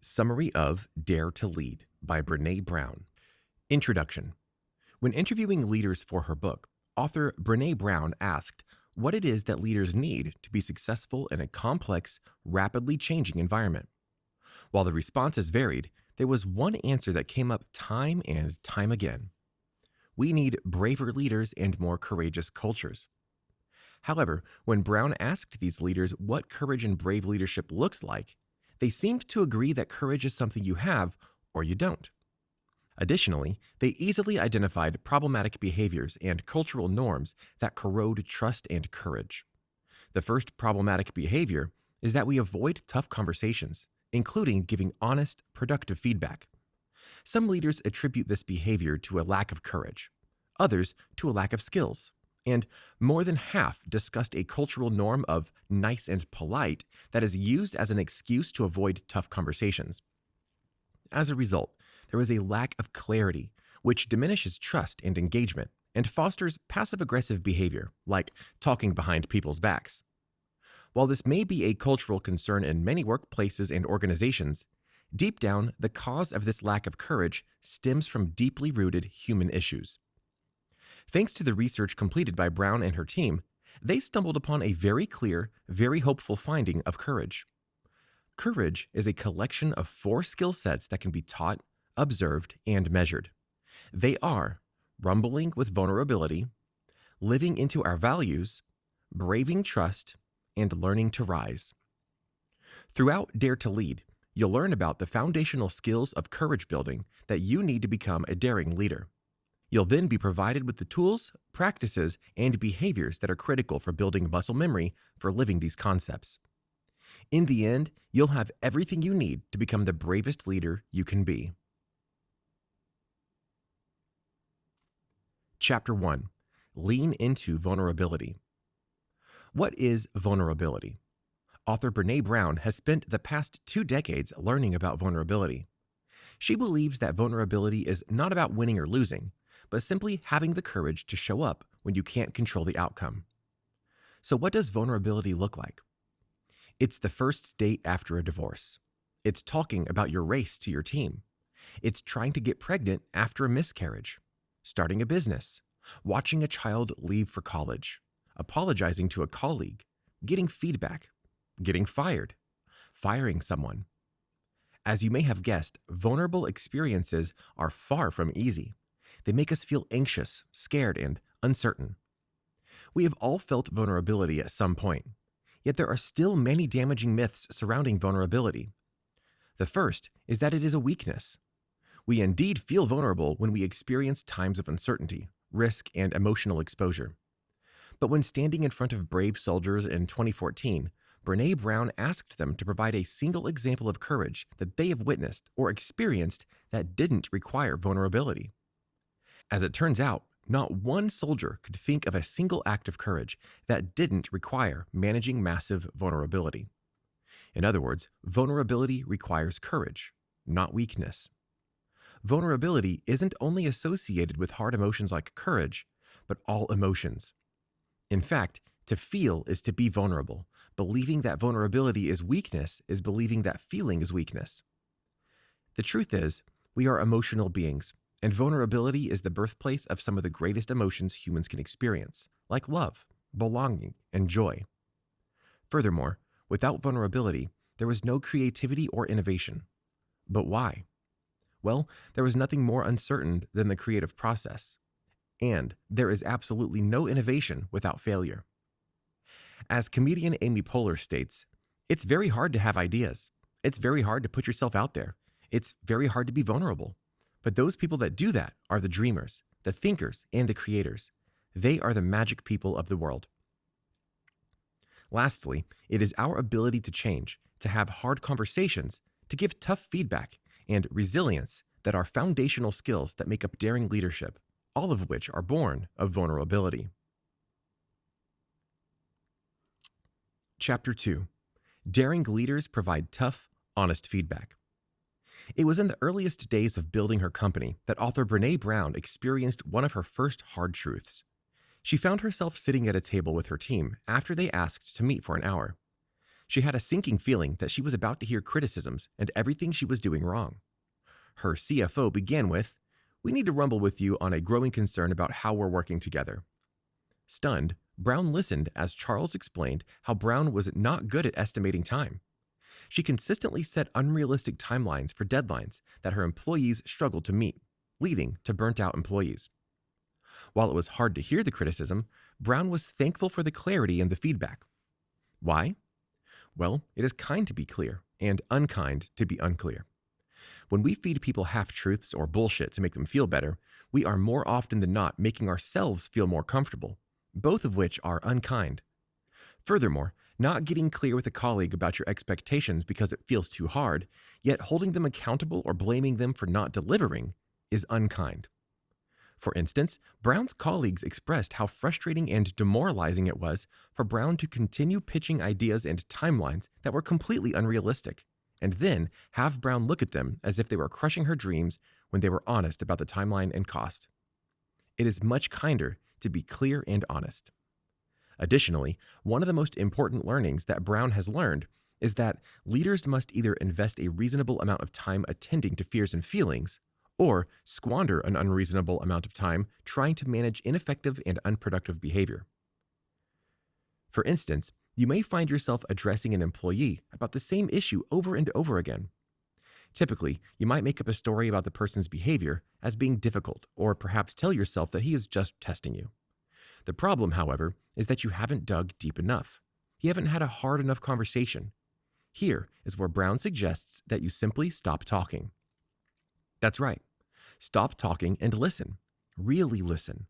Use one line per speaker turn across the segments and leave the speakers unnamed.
Summary of Dare to Lead by Brené Brown. Introduction. When interviewing leaders for her book, author Brené Brown asked what it is that leaders need to be successful in a complex, rapidly changing environment. While the responses varied, there was one answer that came up time and time again. We need braver leaders and more courageous cultures. However, when Brown asked these leaders what courage and brave leadership looked like, they seemed to agree that courage is something you have or you don't. Additionally, they easily identified problematic behaviors and cultural norms that corrode trust and courage. The first problematic behavior is that we avoid tough conversations, including giving honest, productive feedback. Some leaders attribute this behavior to a lack of courage, others to a lack of skills, and more than half discussed a cultural norm of nice and polite that is used as an excuse to avoid tough conversations. As a result, there is a lack of clarity, which diminishes trust and engagement and fosters passive-aggressive behavior, like talking behind people's backs. While this may be a cultural concern in many workplaces and organizations, deep down, the cause of this lack of courage stems from deeply rooted human issues. Thanks to the research completed by Brown and her team, they stumbled upon a very clear, very hopeful finding of courage. Courage is a collection of 4 skill sets that can be taught, observed, and measured. They are rumbling with vulnerability, living into our values, braving trust, and learning to rise. Throughout Dare to Lead, you'll learn about the foundational skills of courage building that you need to become a daring leader. You'll then be provided with the tools, practices, and behaviors that are critical for building muscle memory for living these concepts. In the end, you'll have everything you need to become the bravest leader you can be. Chapter 1. Lean into vulnerability. What is vulnerability? Author Brené Brown has spent the past 2 decades learning about vulnerability. She believes that vulnerability is not about winning or losing, but simply having the courage to show up when you can't control the outcome. So what does vulnerability look like? It's the first date after a divorce. It's talking about your race to your team. It's trying to get pregnant after a miscarriage, starting a business, watching a child leave for college, apologizing to a colleague, getting feedback, getting fired, firing someone. As you may have guessed, vulnerable experiences are far from easy. They make us feel anxious, scared, and uncertain. We have all felt vulnerability at some point, yet there are still many damaging myths surrounding vulnerability. The first is that it is a weakness. We indeed feel vulnerable when we experience times of uncertainty, risk, and emotional exposure. But when standing in front of brave soldiers in 2014, Brené Brown asked them to provide a single example of courage that they have witnessed or experienced that didn't require vulnerability. As it turns out, not one soldier could think of a single act of courage that didn't require managing massive vulnerability. In other words, vulnerability requires courage, not weakness. Vulnerability isn't only associated with hard emotions like courage, but all emotions. In fact, to feel is to be vulnerable. Believing that vulnerability is weakness is believing that feeling is weakness. The truth is, we are emotional beings, and vulnerability is the birthplace of some of the greatest emotions humans can experience, like love, belonging, and joy. Furthermore, without vulnerability, there was no creativity or innovation. But why? Well, there was nothing more uncertain than the creative process. And there is absolutely no innovation without failure. As comedian Amy Poehler states, it's very hard to have ideas. It's very hard to put yourself out there. It's very hard to be vulnerable. But those people that do that are the dreamers, the thinkers, and the creators. They are the magic people of the world. Lastly, it is our ability to change, to have hard conversations, to give tough feedback, and resilience that are foundational skills that make up daring leadership, all of which are born of vulnerability. Chapter 2. Daring leaders provide tough, honest feedback. It was in the earliest days of building her company that author Brené Brown experienced one of her first hard truths. She found herself sitting at a table with her team after they asked to meet for an hour. She had a sinking feeling that she was about to hear criticisms and everything she was doing wrong. Her CFO began with, "We need to rumble with you on a growing concern about how we're working together." Stunned, Brown listened as Charles explained how Brown was not good at estimating time. She consistently set unrealistic timelines for deadlines that her employees struggled to meet, leading to burnt-out employees. While it was hard to hear the criticism, Brown was thankful for the clarity and the feedback. Why? Well, it is kind to be clear and unkind to be unclear. When we feed people half-truths or bullshit to make them feel better, we are more often than not making ourselves feel more comfortable, both of which are unkind. Furthermore, not getting clear with a colleague about your expectations because it feels too hard, yet holding them accountable or blaming them for not delivering, is unkind. For instance, Brown's colleagues expressed how frustrating and demoralizing it was for Brown to continue pitching ideas and timelines that were completely unrealistic, and then have Brown look at them as if they were crushing her dreams when they were honest about the timeline and cost. It is much kinder to be clear and honest. Additionally, one of the most important learnings that Brown has learned is that leaders must either invest a reasonable amount of time attending to fears and feelings, or squander an unreasonable amount of time trying to manage ineffective and unproductive behavior. For instance, you may find yourself addressing an employee about the same issue over and over again. Typically, you might make up a story about the person's behavior as being difficult, or perhaps tell yourself that he is just testing you. The problem, however, is that you haven't dug deep enough. You haven't had a hard enough conversation. Here is where Brown suggests that you simply stop talking. That's right. Stop talking and listen. Really listen.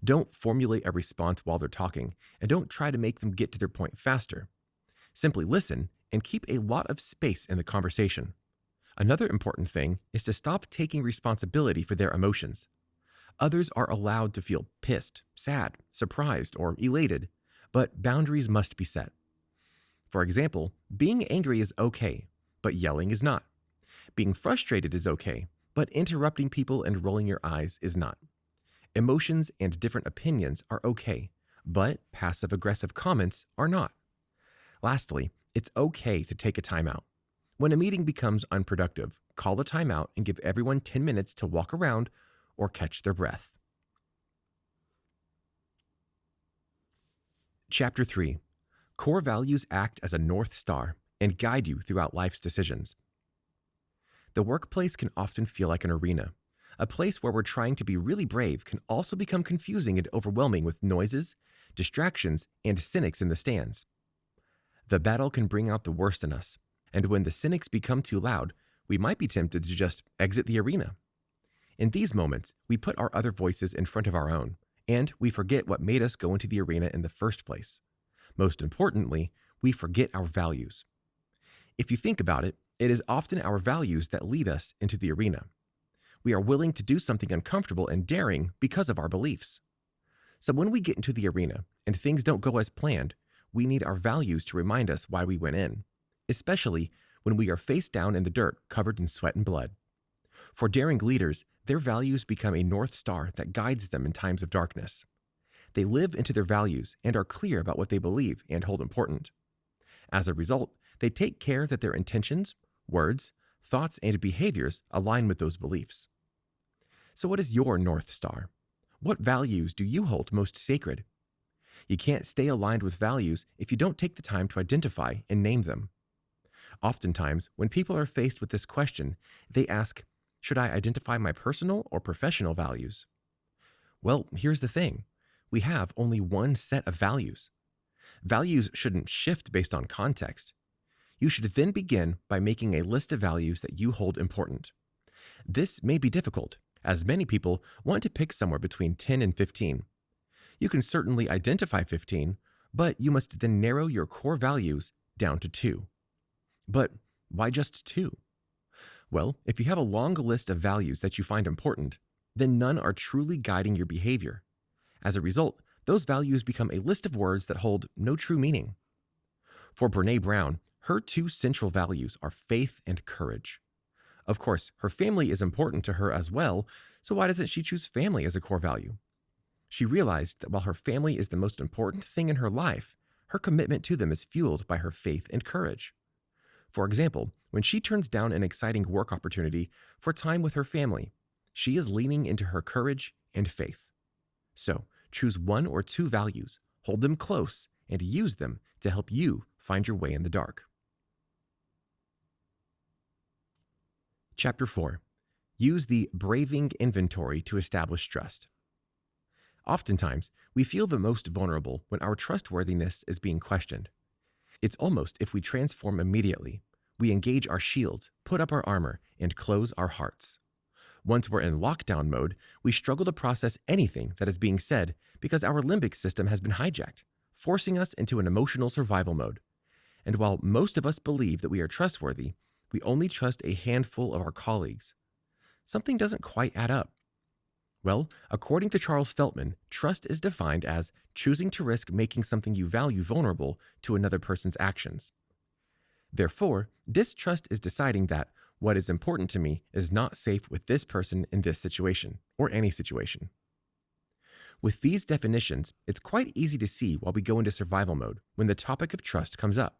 Don't formulate a response while they're talking, and don't try to make them get to their point faster. Simply listen and keep a lot of space in the conversation. Another important thing is to stop taking responsibility for their emotions. Others are allowed to feel pissed, sad, surprised, or elated, but boundaries must be set. For example, being angry is okay, but yelling is not. Being frustrated is okay, but interrupting people and rolling your eyes is not. Emotions and different opinions are okay, but passive-aggressive comments are not. Lastly, it's okay to take a timeout. When a meeting becomes unproductive, call a timeout and give everyone 10 minutes to walk around or catch their breath. Chapter 3. Core values act as a North Star and guide you throughout life's decisions. The workplace can often feel like an arena. A place where we're trying to be really brave can also become confusing and overwhelming with noises, distractions, and cynics in the stands. The battle can bring out the worst in us, and when the cynics become too loud, we might be tempted to just exit the arena. In these moments, we put our other voices in front of our own, and we forget what made us go into the arena in the first place. Most importantly, we forget our values. If you think about it, it is often our values that lead us into the arena. We are willing to do something uncomfortable and daring because of our beliefs. So when we get into the arena and things don't go as planned, we need our values to remind us why we went in, especially when we are face down in the dirt covered in sweat and blood. For daring leaders, their values become a North Star that guides them in times of darkness. They live into their values and are clear about what they believe and hold important. As a result, they take care that their intentions, words, thoughts, and behaviors align with those beliefs. So what is your North Star? What values do you hold most sacred? You can't stay aligned with values if you don't take the time to identify and name them. Oftentimes, when people are faced with this question, they ask, should I identify my personal or professional values? Well, here's the thing. We have only one set of values. Values shouldn't shift based on context. You should then begin by making a list of values that you hold important. This may be difficult, as many people want to pick somewhere between 10 and 15. You can certainly identify 15, but you must then narrow your core values down to 2. But why just 2? Well, if you have a long list of values that you find important, then none are truly guiding your behavior. As a result, those values become a list of words that hold no true meaning. For Brené Brown, her 2 central values are faith and courage. Of course, her family is important to her as well, so why doesn't she choose family as a core value? She realized that while her family is the most important thing in her life, her commitment to them is fueled by her faith and courage. For example, when she turns down an exciting work opportunity for time with her family, she is leaning into her courage and faith. So, choose one or two values, hold them close, and use them to help you find your way in the dark. Chapter 4. Use the braving inventory to establish trust. Oftentimes, we feel the most vulnerable when our trustworthiness is being questioned. It's almost if we transform immediately. We engage our shields, put up our armor, and close our hearts. Once we're in lockdown mode, we struggle to process anything that is being said because our limbic system has been hijacked, forcing us into an emotional survival mode. And while most of us believe that we are trustworthy, we only trust a handful of our colleagues. Something doesn't quite add up. Well, according to Charles Feltman, trust is defined as choosing to risk making something you value vulnerable to another person's actions. Therefore, distrust is deciding that what is important to me is not safe with this person in this situation, or any situation. With these definitions, it's quite easy to see why we go into survival mode when the topic of trust comes up.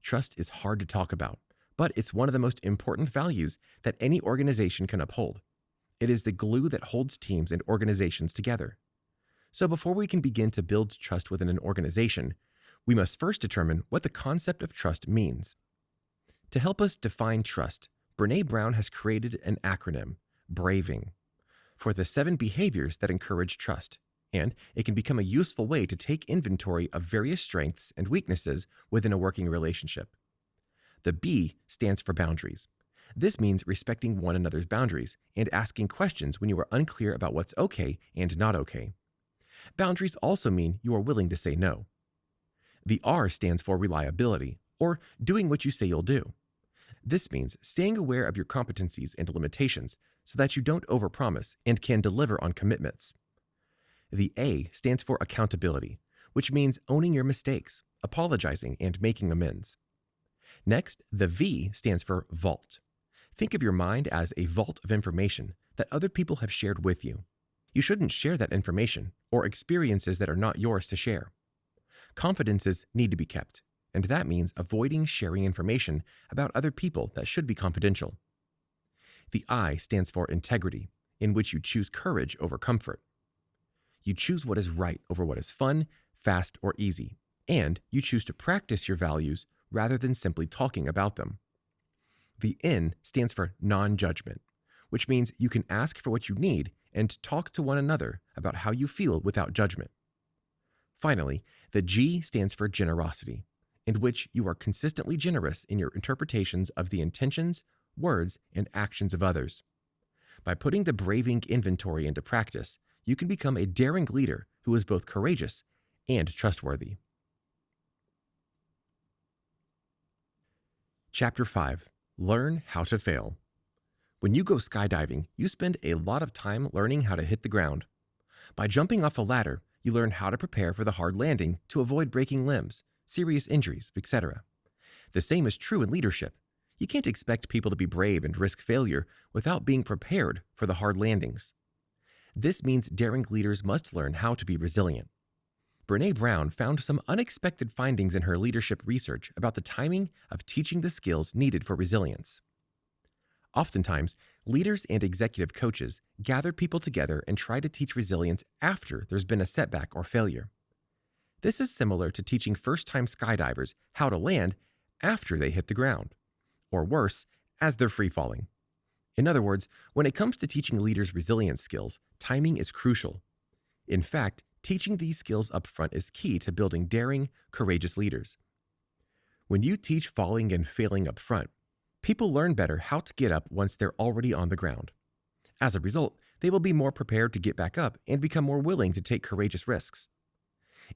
Trust is hard to talk about, but it's one of the most important values that any organization can uphold. It is the glue that holds teams and organizations together. So before we can begin to build trust within an organization, we must first determine what the concept of trust means. To help us define trust, Brené Brown has created an acronym, BRAVING, for the 7 behaviors that encourage trust, and it can become a useful way to take inventory of various strengths and weaknesses within a working relationship. The B stands for boundaries. This means respecting one another's boundaries and asking questions when you are unclear about what's okay and not okay. Boundaries also mean you are willing to say no. The R stands for reliability, or doing what you say you'll do. This means staying aware of your competencies and limitations so that you don't overpromise and can deliver on commitments. The A stands for accountability, which means owning your mistakes, apologizing, and making amends. Next, the V stands for vault. Think of your mind as a vault of information that other people have shared with you. You shouldn't share that information or experiences that are not yours to share. Confidences need to be kept, and that means avoiding sharing information about other people that should be confidential. The I stands for integrity, in which you choose courage over comfort. You choose what is right over what is fun, fast, or easy, and you choose to practice your values rather than simply talking about them. The N stands for non-judgment, which means you can ask for what you need and talk to one another about how you feel without judgment. Finally, the G stands for generosity, in which you are consistently generous in your interpretations of the intentions, words, and actions of others. By putting the braving inventory into practice, you can become a daring leader who is both courageous and trustworthy. Chapter 5. Learn how to fail. When you go skydiving, you spend a lot of time learning how to hit the ground. By jumping off a ladder, you learn how to prepare for the hard landing to avoid breaking limbs, serious injuries, etc. The same is true in leadership. You can't expect people to be brave and risk failure without being prepared for the hard landings. This means daring leaders must learn how to be resilient. Brené Brown found some unexpected findings in her leadership research about the timing of teaching the skills needed for resilience. Oftentimes, leaders and executive coaches gather people together and try to teach resilience after there's been a setback or failure. This is similar to teaching first-time skydivers how to land after they hit the ground, or worse, as they're free-falling. In other words, when it comes to teaching leaders resilience skills, timing is crucial. In fact, teaching these skills up front is key to building daring, courageous leaders. When you teach falling and failing up front, people learn better how to get up once they're already on the ground. As a result, they will be more prepared to get back up and become more willing to take courageous risks.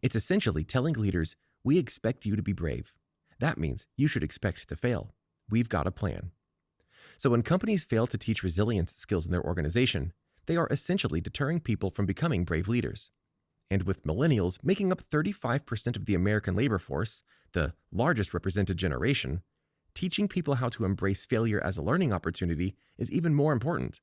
It's essentially telling leaders, we expect you to be brave. That means you should expect to fail. We've got a plan. So when companies fail to teach resilience skills in their organization, they are essentially deterring people from becoming brave leaders. And with millennials making up 35% of the American labor force, the largest represented generation, teaching people how to embrace failure as a learning opportunity is even more important.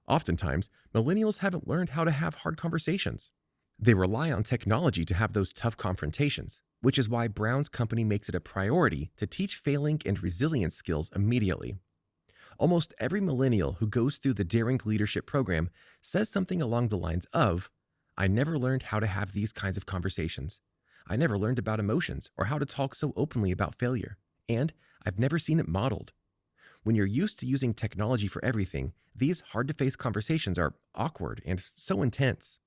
Oftentimes, millennials haven't learned how to have hard conversations. They rely on technology to have those tough confrontations, which is why Brown's company makes it a priority to teach failing and resilience skills immediately. Almost every millennial who goes through the Daring Leadership program says something along the lines of, "I never learned how to have these kinds of conversations. I never learned about emotions or how to talk so openly about failure. And I've never seen it modeled." When you're used to using technology for everything, these hard-to-face conversations are awkward and so intense.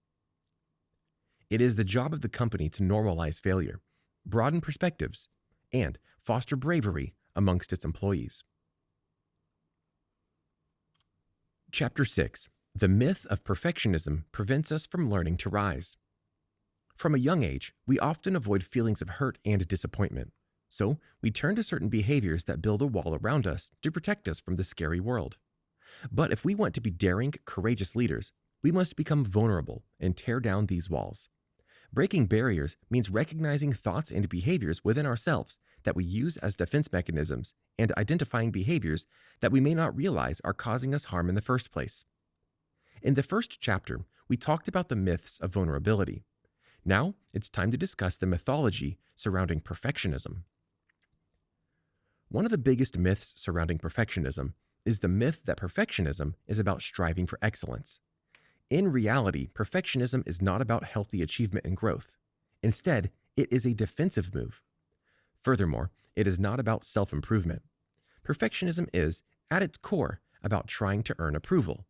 It is the job of the company to normalize failure, broaden perspectives, and foster bravery amongst its employees. Chapter 6. The myth of perfectionism prevents us from learning to rise. From a young age, we often avoid feelings of hurt and disappointment, so we turn to certain behaviors that build a wall around us to protect us from the scary world. But if we want to be daring, courageous leaders, we must become vulnerable and tear down these walls. Breaking barriers means recognizing thoughts and behaviors within ourselves that we use as defense mechanisms and identifying behaviors that we may not realize are causing us harm in the first place. In the first chapter, we talked about the myths of vulnerability. Now, it's time to discuss the mythology surrounding perfectionism. One of the biggest myths surrounding perfectionism is the myth that perfectionism is about striving for excellence. In reality, perfectionism is not about healthy achievement and growth. Instead, it is a defensive move. Furthermore, it is not about self-improvement. Perfectionism is, at its core, about trying to earn approval.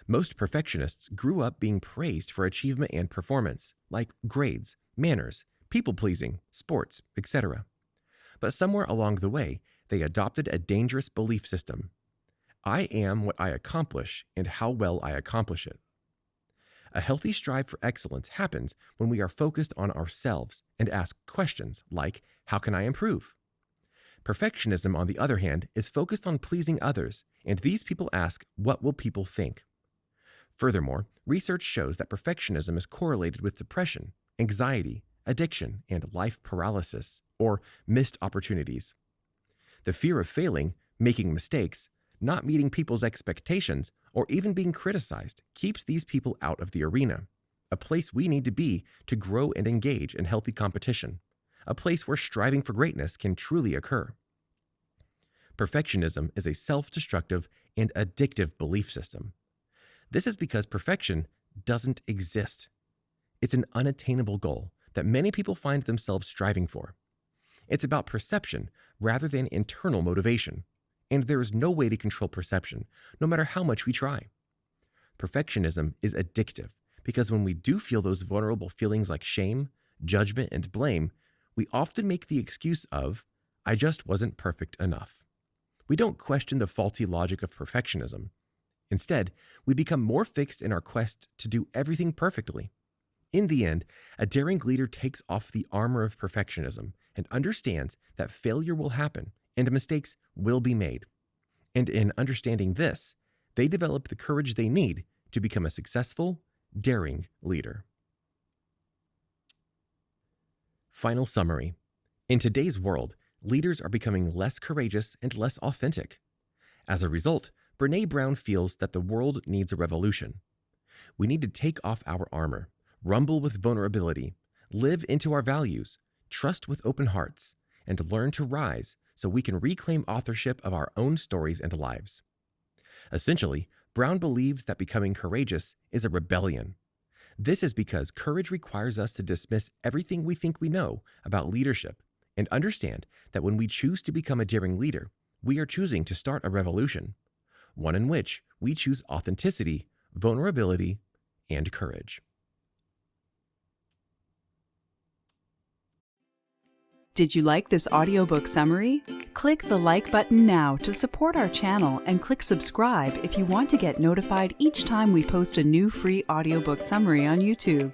Most perfectionists grew up being praised for achievement and performance, like grades, manners, people-pleasing, sports, etc. But somewhere along the way, they adopted a dangerous belief system. I am what I accomplish and how well I accomplish it. A healthy strive for excellence happens when we are focused on ourselves and ask questions like, how can I improve? Perfectionism, on the other hand, is focused on pleasing others, and these people ask, what will people think? Furthermore, research shows that perfectionism is correlated with depression, anxiety, addiction, and life paralysis, or missed opportunities. The fear of failing, making mistakes, not meeting people's expectations, or even being criticized keeps these people out of the arena, a place we need to be to grow and engage in healthy competition, a place where striving for greatness can truly occur. Perfectionism is a self-destructive and addictive belief system. This is because perfection doesn't exist. It's an unattainable goal that many people find themselves striving for. It's about perception rather than internal motivation, and there is no way to control perception, no matter how much we try. Perfectionism is addictive because when we do feel those vulnerable feelings like shame, judgment, and blame, we often make the excuse of, I just wasn't perfect enough. We don't question the faulty logic of perfectionism. Instead, we become more fixed in our quest to do everything perfectly. In the end, a daring leader takes off the armor of perfectionism and understands that failure will happen and mistakes will be made. And in understanding this, they develop the courage they need to become a successful, daring leader. Final summary. In today's world, leaders are becoming less courageous and less authentic. As a result, Brené Brown feels that the world needs a revolution. We need to take off our armor, rumble with vulnerability, live into our values, trust with open hearts, and learn to rise so we can reclaim authorship of our own stories and lives. Essentially, Brown believes that becoming courageous is a rebellion. This is because courage requires us to dismiss everything we think we know about leadership and understand that when we choose to become a daring leader, we are choosing to start a revolution, one in which we choose authenticity, vulnerability, and courage.
Did you like this audiobook summary? Click the like button now to support our channel and click subscribe if you want to get notified each time we post a new free audiobook summary on YouTube.